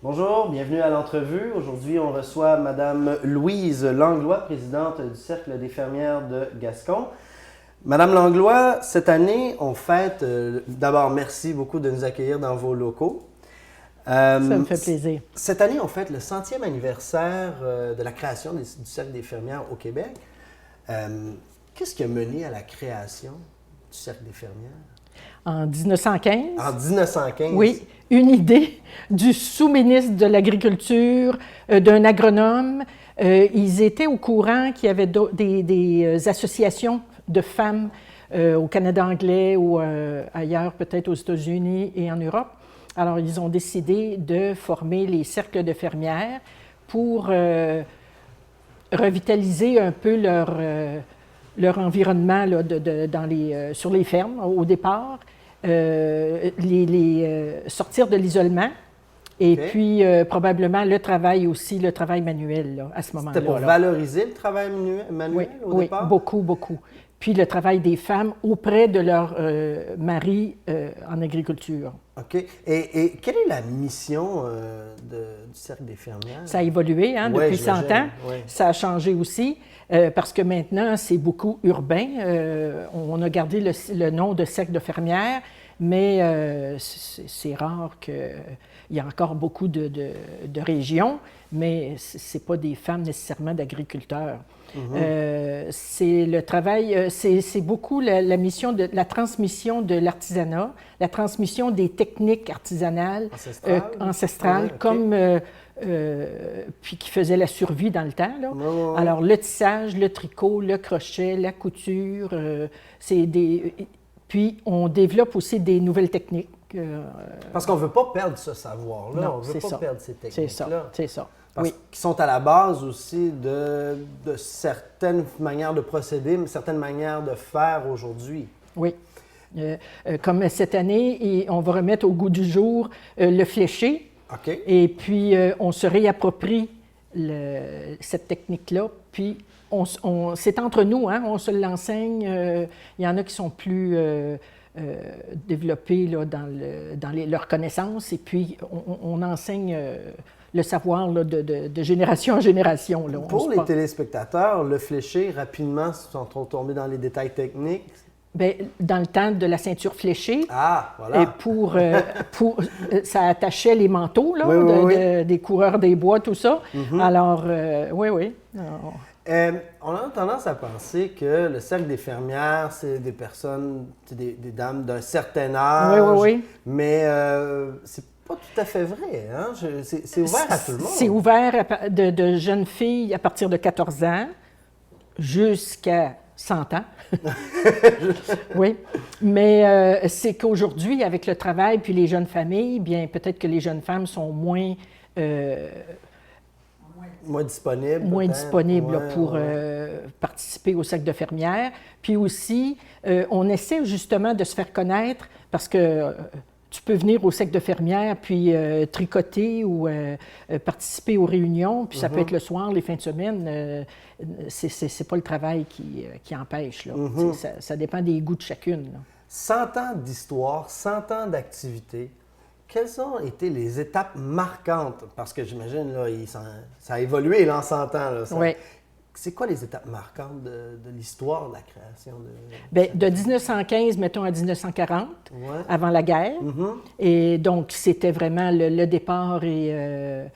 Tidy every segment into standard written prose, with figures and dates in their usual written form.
Bonjour, bienvenue à l'entrevue. Aujourd'hui, on reçoit Madame Louise Langlois, présidente du Cercle des fermières de Gascon. Madame Langlois, cette année, on fête, d'abord, merci beaucoup de nous accueillir dans vos locaux. Ça me fait plaisir. Cette année, on fête le 100e anniversaire de la création du Cercle des fermières au Québec. Qu'est-ce qui a mené à la création du Cercle des fermières? En 1915. En 1915? Oui, une idée du sous-ministre de l'Agriculture, d'un agronome. Ils étaient au courant qu'il y avait des associations de femmes au Canada anglais ou ailleurs, peut-être aux États-Unis et en Europe. Alors, ils ont décidé de former les cercles de fermières pour revitaliser un peu leur environnement là, sur les fermes au départ, sortir de l'isolement et puis probablement le travail aussi, le travail manuel là, à ce moment-là. C'était pour valoriser le travail manuel au départ? Oui, beaucoup, beaucoup. Puis le travail des femmes auprès de leur mari en agriculture. OK. Et quelle est la mission du Cercle des fermières? Ça a évolué depuis 100 ans. Oui. Ça a changé aussi parce que maintenant, c'est beaucoup urbain. On a gardé le nom de Cercle de fermières, mais c'est rare qu'il y a encore beaucoup de régions, mais ce n'est pas des femmes nécessairement d'agriculteurs. C'est le travail, c'est beaucoup la mission de la transmission de l'artisanat, la transmission des techniques artisanales ancestrales, okay. comme puis qui faisaient la survie dans le temps. Là. Ouais. Alors le tissage, le tricot, le crochet, la couture, puis on développe aussi des nouvelles techniques. Parce qu'on ne veut pas perdre ce savoir-là, non, on ne veut pas perdre ces techniques-là. C'est ça. Parce qu'ils sont à la base aussi de certaines manières de procéder, certaines manières de faire aujourd'hui. Oui. Comme cette année, on va remettre au goût du jour le fléché. OK. Et puis, on se réapproprie cette technique-là. Puis, c'est entre nous, on se l'enseigne. Il y en a qui sont plus développés là, dans leurs connaissances. Et puis, on enseigne le savoir là, de génération en génération. Là. Pour les téléspectateurs, le fléché, rapidement, sans trop tomber dans les détails techniques. Bien, dans le temps de la ceinture fléchée, voilà. Et ça attachait les manteaux là, des coureurs des bois, tout ça. Alors, oui. On a tendance à penser que le Cercle des fermières, c'est des personnes, des dames d'un certain âge. Oui. Mais c'est pas tout à fait vrai. Hein? C'est ouvert à tout le monde. C'est ouvert de jeunes filles à partir de 14 ans jusqu'à 100 ans. Oui. Mais c'est qu'aujourd'hui, avec le travail puis les jeunes familles, bien peut-être que les jeunes femmes sont moins disponibles. Moins disponibles pour participer au Cercle de fermières. Puis aussi, on essaie justement de se faire connaître parce que tu peux venir au Cercle de fermières puis tricoter ou participer aux réunions, puis ça peut être le soir, les fins de semaine. C'est pas le travail qui empêche. Là. Ça dépend des goûts de chacune. Là. 100 ans d'histoire, 100 ans d'activité. Quelles ont été les étapes marquantes? Parce que j'imagine, là, ça a évolué là, en 100 ans. Là, oui. C'est quoi les étapes marquantes de l'histoire de la création? Bien, de 1915, mettons, à 1940, avant la guerre. Et donc, c'était vraiment le départ et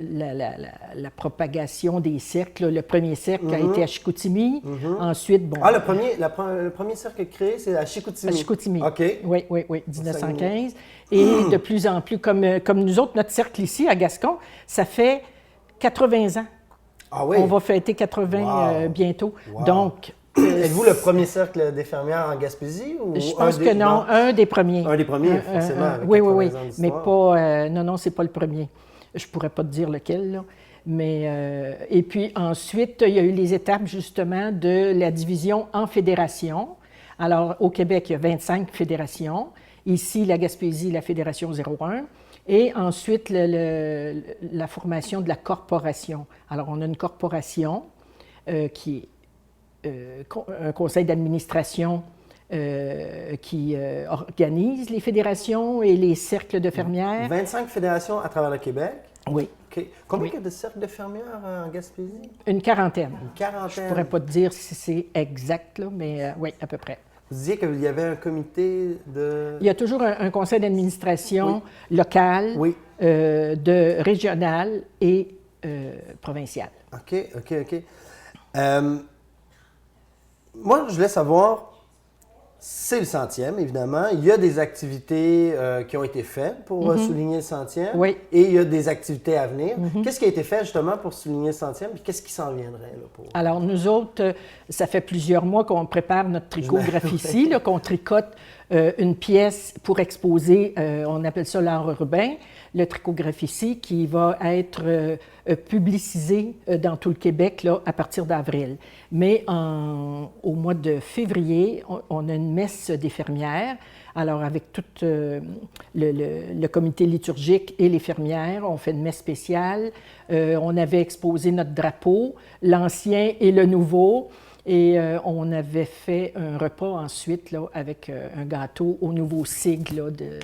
la propagation des cercles. Le premier cercle a été à Chicoutimi. Ensuite, bon... le premier cercle créé, c'est à Chicoutimi. À Chicoutimi. OK. Oui, 1915. Et de plus en plus, comme nous autres, notre cercle ici, à Gascon, ça fait 80 ans. Ah oui? On va fêter 80 bientôt. Wow. Donc... Êtes-vous le premier cercle des fermières en Gaspésie? Ou je pense que non, un des premiers. Un des premiers, forcément. Oui. Mais pas... non, c'est pas le premier. Je ne pourrais pas te dire lequel, là. Mais, et puis ensuite, il y a eu les étapes justement de la division en fédérations. Alors, au Québec, il y a 25 fédérations. Ici, la Gaspésie, la Fédération 01. Et ensuite, la formation de la corporation. Alors, on a une corporation qui est un conseil d'administration qui organise les fédérations et les cercles de fermières. 25 fédérations à travers le Québec? Oui. OK. Combien il y a de cercles de fermières en Gaspésie? Une quarantaine. Une quarantaine. Je ne pourrais pas te dire si c'est exact, là, mais oui, à peu près. Vous disiez qu'il y avait un comité de... Il y a toujours un conseil d'administration local, régional et provincial. OK. Moi, je voulais savoir, c'est le 100e, évidemment. Il y a des activités qui ont été faites pour souligner le 100e. Oui. Et il y a des activités à venir. Qu'est-ce qui a été fait justement pour souligner le 100e? Puis qu'est-ce qui s'en viendrait? Là, pour... Alors, nous autres, ça fait plusieurs mois qu'on prépare notre tricot-graphicie, qu'on tricote une pièce pour exposer, on appelle ça l'art urbain, le tricot-graphicie qui va être publicisé dans tout le Québec là, à partir d'avril. Mais au mois de février, on a une messe des fermières. Alors, avec tout le comité liturgique et les fermières, on fait une messe spéciale. On avait exposé notre drapeau, l'ancien et le nouveau. Et on avait fait un repas ensuite là, avec un gâteau au nouveau sigle là, des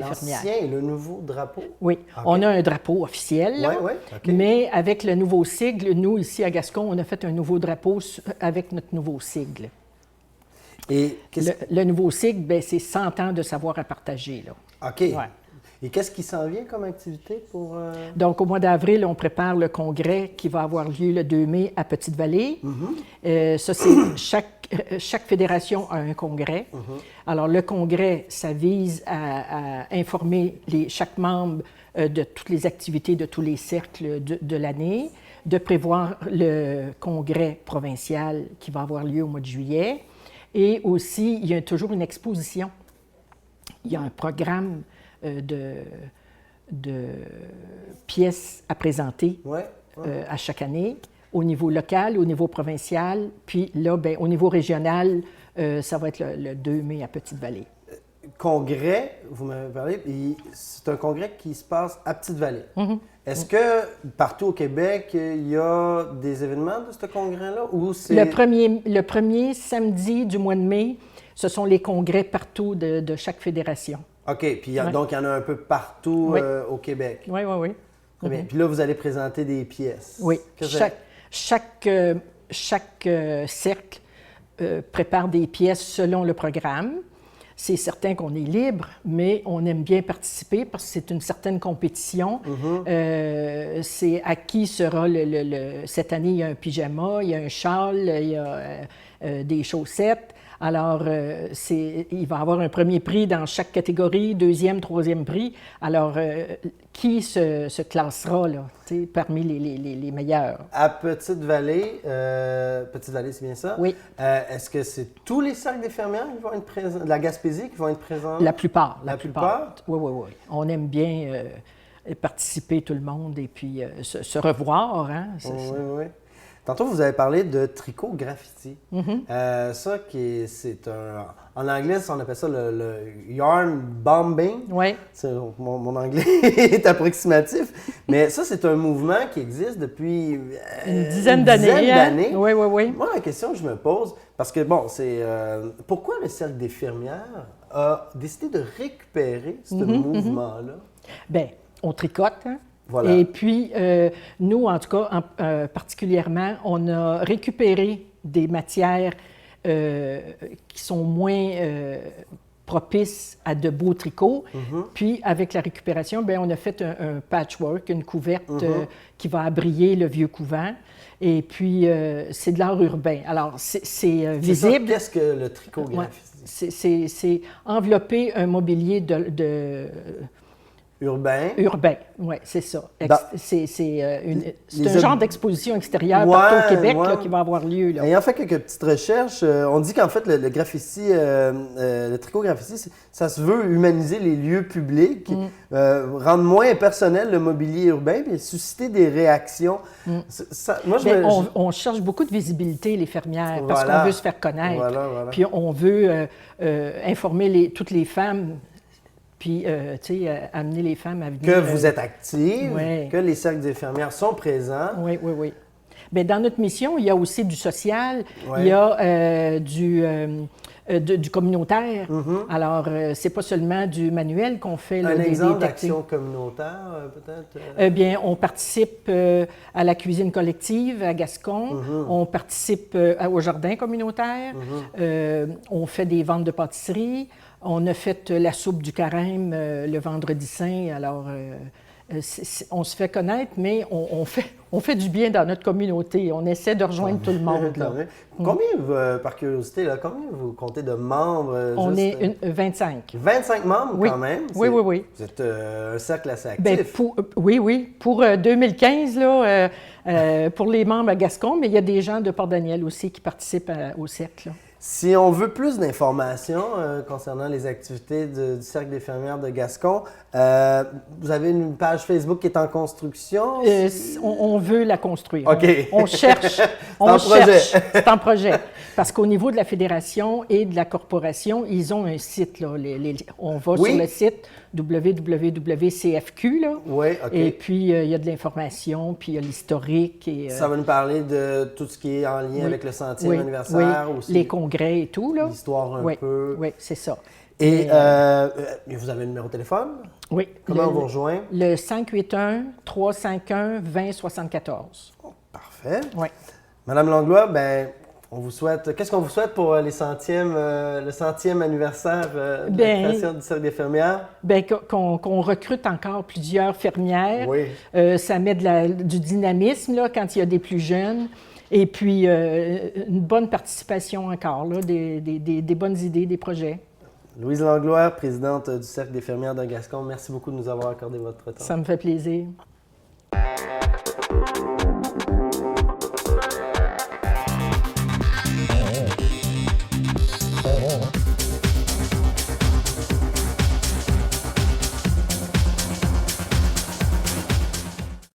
fermières. L'ancien et le nouveau drapeau? Oui. Okay. On a un drapeau officiel, là, okay. Mais avec le nouveau sigle, nous, ici à Gascon, on a fait un nouveau drapeau avec notre nouveau sigle. Et le nouveau sigle, bien, c'est 100 ans de savoir à partager. Là. OK. Ouais. Et qu'est-ce qui s'en vient comme activité pour... Donc, au mois d'avril, on prépare le congrès qui va avoir lieu le 2 mai à Petite-Vallée. Ça, c'est chaque fédération a un congrès. Alors, le congrès, ça vise à informer chaque membre de toutes les activités de tous les cercles de l'année, de prévoir le congrès provincial qui va avoir lieu au mois de juillet. Et aussi, il y a toujours une exposition. Il y a un programme de pièces à présenter à chaque année, au niveau local, au niveau provincial, puis là, bien, au niveau régional, ça va être le 2 mai à Petite-Vallée. Congrès, vous m'avez parlé, c'est un congrès qui se passe à Petite-Vallée. Est-ce que partout au Québec, il y a des événements de ce congrès-là? Ou c'est... Le premier samedi du mois de mai, ce sont les congrès partout de chaque fédération. OK. Puis donc, il y en a un peu partout au Québec. Oui. Très bien. Puis là, vous allez présenter des pièces. Oui. Chaque cercle prépare des pièces selon le programme. C'est certain qu'on est libre, mais on aime bien participer parce que c'est une certaine compétition. C'est à qui sera cette année, il y a un pyjama, il y a un châle, il y a des chaussettes. Alors, il va y avoir un premier prix dans chaque catégorie, deuxième, troisième prix. Alors, qui se classera là, parmi les meilleurs? À Petite-Vallée, Petite-Vallée, c'est bien ça? Oui. Est-ce que c'est tous les cercles des fermières qui vont être présents, de la Gaspésie qui vont être présents? La plupart. La plupart? Oui. On aime bien participer tout le monde et puis se revoir. Hein? Oui. Tantôt, vous avez parlé de tricot graffiti. Ça, c'est un... En anglais, on appelle ça le yarn bombing. Oui. Mon anglais est approximatif. Mais ça, c'est un mouvement qui existe depuis une dizaine d'années. Oui. Moi, la question que je me pose, parce que, bon, c'est... pourquoi le Cercle des fermières a décidé de récupérer ce mouvement-là? Bien, on tricote, hein? Voilà. Et puis, nous, en tout cas, particulièrement, on a récupéré des matières qui sont moins propices à de beaux tricots. Puis, avec la récupération, bien, on a fait un patchwork, une couverte qui va abrier le vieux couvent. Et puis, c'est de l'art urbain. Alors, c'est visible. Qu'est-ce que le tricot graffiti? C'est envelopper un mobilier Urbain, oui, c'est ça. C'est un genre d'exposition extérieure partout au Québec là, qui va avoir lieu. Là. Ayant fait quelques petites recherches, on dit qu'en fait, le graffiti, le tricot graffiti, ça se veut humaniser les lieux publics, rendre moins personnel le mobilier urbain, puis susciter des réactions. On cherche beaucoup de visibilité, les fermières, parce qu'on veut se faire connaître. Voilà. Puis on veut informer toutes les femmes. Puis, tu sais, amener les femmes à venir... Que vous êtes actives, que les cercles des fermières sont présents. Oui. Bien, dans notre mission, il y a aussi du social, il y a du communautaire. Alors, c'est pas seulement du manuel qu'on fait. Là, Un exemple tactiques. d'action communautaire, peut-être? Eh bien, on participe à la cuisine collective à Gascon, on participe au jardin communautaire, on fait des ventes de pâtisserie, on a fait la soupe du carême le vendredi saint. Alors, on se fait connaître, mais on fait du bien dans notre communauté. On essaie de rejoindre tout le monde. Là. Combien, par curiosité, là, combien vous comptez de membres? On est 25. 25 membres Oui. quand même? Oui, oui, oui. Vous êtes un cercle assez actif. Bien, oui. Pour 2015, là, pour les membres à Gascon, mais il y a des gens de Port-Daniel aussi qui participent au cercle. Là. Si on veut plus d'informations concernant les activités du Cercle des fermières de Gascon, vous avez une page Facebook qui est en construction? On veut la construire. OK. On cherche. C'est en projet. Parce qu'au niveau de la fédération et de la corporation, ils ont un site. Là, on va sur le site www.cfq. Là, oui, OK. Et puis, il y a de l'information, puis il y a l'historique. Ça va nous parler de tout ce qui est en lien avec le 100e anniversaire aussi. Les congrès et tout. L'histoire un peu. Oui, c'est ça. Et vous avez un numéro de téléphone? Oui. Comment on vous rejoint? Le 581-351-2074. Oh, parfait. Oui. Madame Langlois, ben, on vous souhaite. Qu'est-ce qu'on vous souhaite pour le 100e anniversaire de la création du Cercle des fermières? Bien, qu'on recrute encore plusieurs fermières. Oui. Ça met du dynamisme là, quand il y a des plus jeunes. Et puis, une bonne participation encore, là, des bonnes idées, des projets. Louise Langlois, présidente du Cercle des fermières de Gascon, merci beaucoup de nous avoir accordé votre temps. Ça me fait plaisir.